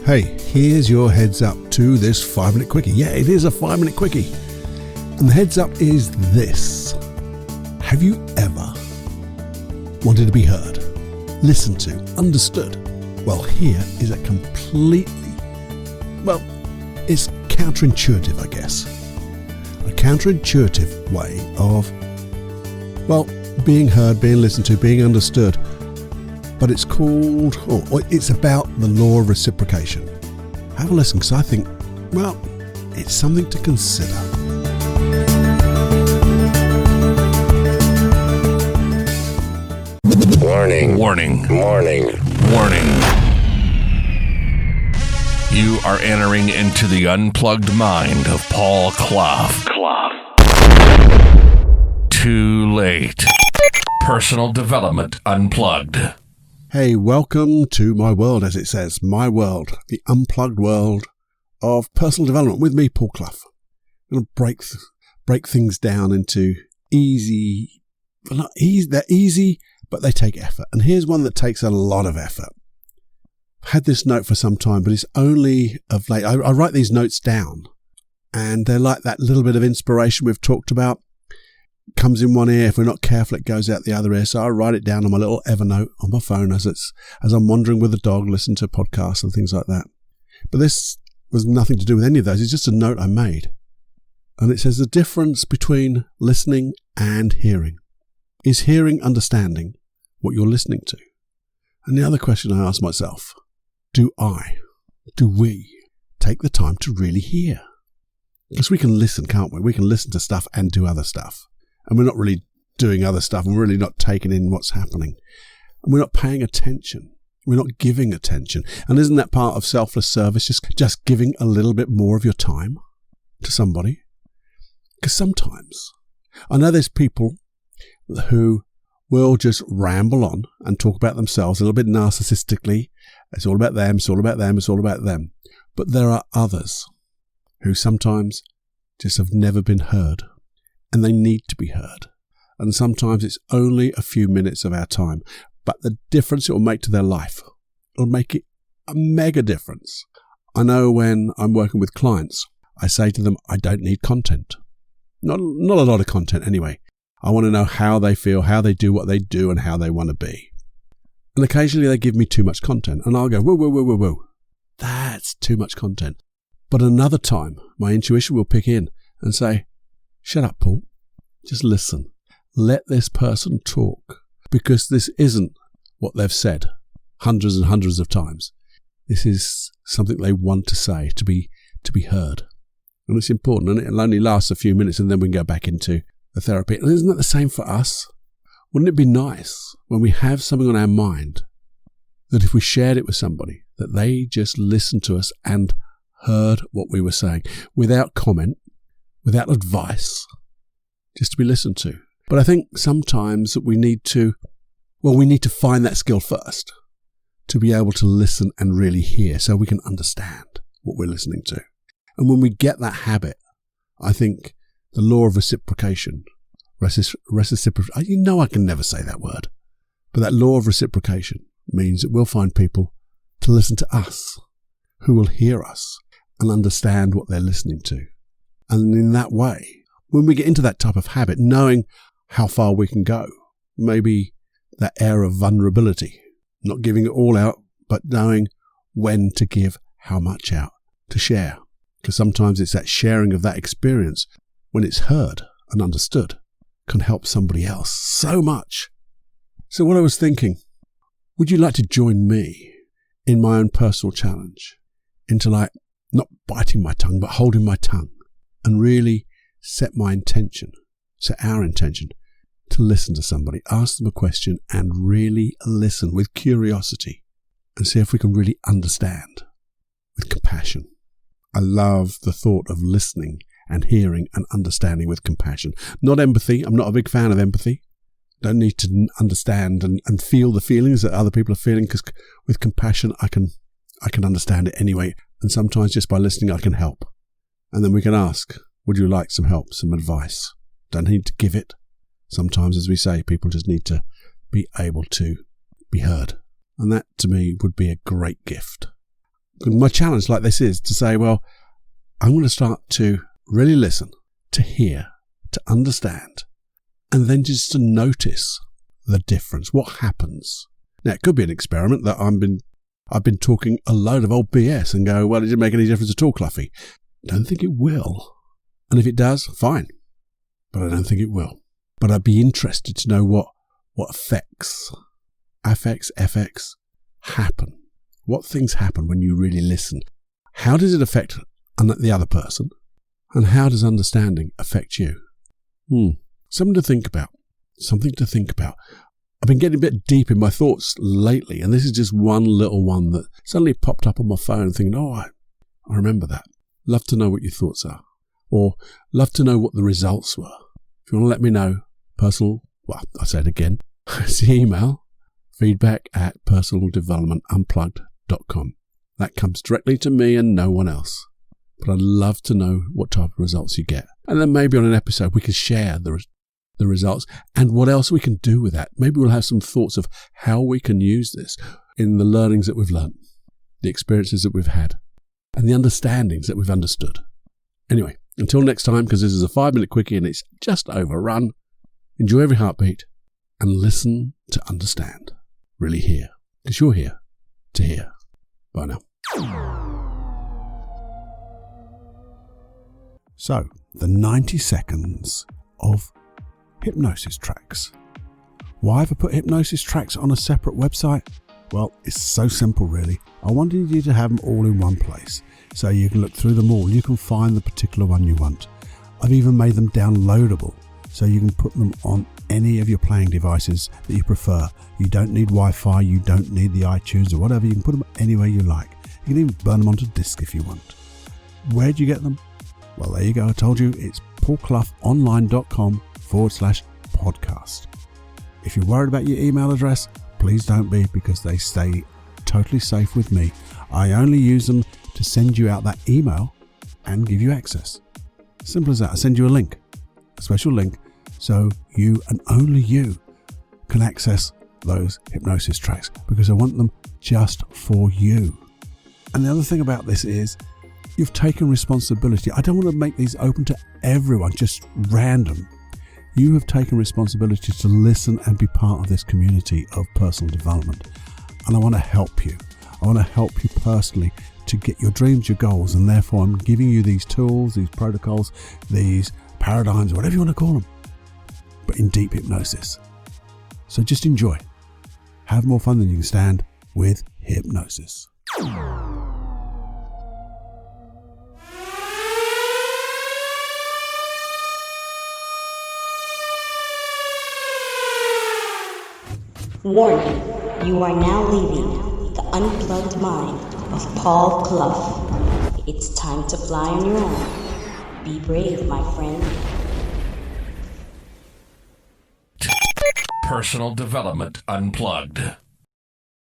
Hey, here's your heads up to this 5-minute quickie. Yeah, it is a 5-minute quickie. And the heads up is this. Have you ever wanted to be heard, listened to, understood? Well, here is a it's counterintuitive, I guess. A counterintuitive way of, being heard, being listened to, being understood. But it's called, it's about the law of reciprocation. Have a listen, because I think, it's something to consider. Warning. Warning. Warning. Warning. You are entering into the unplugged mind of Paul Clough. Too late. Personal Development Unplugged. Hey, welcome to my world, as it says. My world. The unplugged world of personal development with me, Paul Clough. I'm going to break things down into easy. They're easy, but they take effort. And here's one that takes a lot of effort. I've had this note for some time, but it's only of late. I write these notes down, and they're like that little bit of inspiration we've talked about. Comes in one ear. If we're not careful, it goes out the other ear. So I write it down on my little Evernote on my phone as I'm wandering with the dog, listening to podcasts and things like that. But this was nothing to do with any of those. It's just a note I made. And it says the difference between listening and hearing. Is hearing understanding what you're listening to? And the other question I ask myself, do we take the time to really hear? Because we can listen, can't we? We can listen to stuff and do other stuff. And we're not really doing other stuff, and we're really not taking in what's happening. And we're not paying attention. We're not giving attention. And isn't that part of selfless service, just giving a little bit more of your time to somebody? Because sometimes, I know there's people who will just ramble on and talk about themselves a little bit narcissistically. It's all about them, it's all about them, it's all about them. But there are others who sometimes just have never been heard. And they need to be heard. And sometimes it's only a few minutes of our time. But the difference it will make to their life, it'll make it a mega difference. I know when I'm working with clients, I say to them, I don't need content. Not a lot of content anyway. I want to know how they feel, how they do what they do, and how they want to be. And occasionally they give me too much content. And I'll go, whoa. That's too much content. But another time, my intuition will pick in and say, shut up, Paul. Just listen. Let this person talk. Because this isn't what they've said hundreds and hundreds of times. This is something they want to say, to be heard. And it's important. And it'll only last a few minutes, and then we can go back into the therapy. And isn't that the same for us? Wouldn't it be nice when we have something on our mind that if we shared it with somebody, that they just listened to us and heard what we were saying without comment, without advice, just to be listened to. But I think sometimes that we need to find that skill first to be able to listen and really hear so we can understand what we're listening to. And when we get that habit, I think the law of reciprocation, I can never say that word, but that law of reciprocation means that we'll find people to listen to us, who will hear us and understand what they're listening to. And in that way, when we get into that type of habit, knowing how far we can go, maybe that air of vulnerability, not giving it all out, but knowing when to give how much out, to share. Because sometimes it's that sharing of that experience, when it's heard and understood, can help somebody else so much. So what I was thinking, would you like to join me in my own personal challenge into not biting my tongue, but holding my tongue and really set our intention to listen to somebody, ask them a question and really listen with curiosity and see if we can really understand with compassion. I love the thought of listening and hearing and understanding with compassion. Not empathy. I'm not a big fan of empathy. Don't need to understand and feel the feelings that other people are feeling, because with compassion I can understand it anyway. And sometimes just by listening I can help. And then we can ask, would you like some help, some advice? Don't need to give it. Sometimes, as we say, people just need to be able to be heard. And that, to me, would be a great gift. And my challenge like this is to say, well, I'm going to start to really listen, to hear, to understand, and then just to notice the difference, what happens. Now, it could be an experiment that I've been talking a load of old BS and go, well, it didn't make any difference at all, Cluffy. I don't think it will. And if it does, fine. But I don't think it will. But I'd be interested to know what effects happen. What things happen when you really listen? How does it affect the other person? And how does understanding affect you? Something to think about. I've been getting a bit deep in my thoughts lately, and this is just one little one that suddenly popped up on my phone thinking, I remember that. Love to know what your thoughts are. Or love to know what the results were. If you want to let me know, I said again, it's the email, feedback@personaldevelopmentunplugged.com. That comes directly to me and no one else. But I'd love to know what type of results you get. And then maybe on an episode we can share the results and what else we can do with that. Maybe we'll have some thoughts of how we can use this in the learnings that we've learned, the experiences that we've had, and the understandings that we've understood. Anyway, until next time, because this is a 5-minute quickie and it's just overrun, enjoy every heartbeat and listen to understand. Really hear, because you're here to hear. Bye now. So, the 90 seconds of hypnosis tracks. Why have I put hypnosis tracks on a separate website? Well, it's so simple really. I wanted you to have them all in one place so you can look through them all. You can find the particular one you want. I've even made them downloadable so you can put them on any of your playing devices that you prefer. You don't need Wi-Fi, you don't need the iTunes or whatever. You can put them anywhere you like. You can even burn them onto disk if you want. Where do you get them? Well, there you go. I told you it's paulclough.online.com/podcast. If you're worried about your email address, please don't be, because they stay totally safe with me. I only use them to send you out that email and give you access. Simple as that. I send you a link, a special link, so you and only you can access those hypnosis tracks, because I want them just for you. And the other thing about this is you've taken responsibility. I don't want to make these open to everyone, just random. You have taken responsibility to listen and be part of this community of personal development. And I want to help you. I want to help you personally to get your dreams, your goals, and therefore I'm giving you these tools, these protocols, these paradigms, whatever you want to call them, but in deep hypnosis. So just enjoy. Have more fun than you can stand with hypnosis. Warning, you are now leaving the unplugged mind of Paul Clough. It's time to fly on your own. Be brave, my friend. Personal Development Unplugged.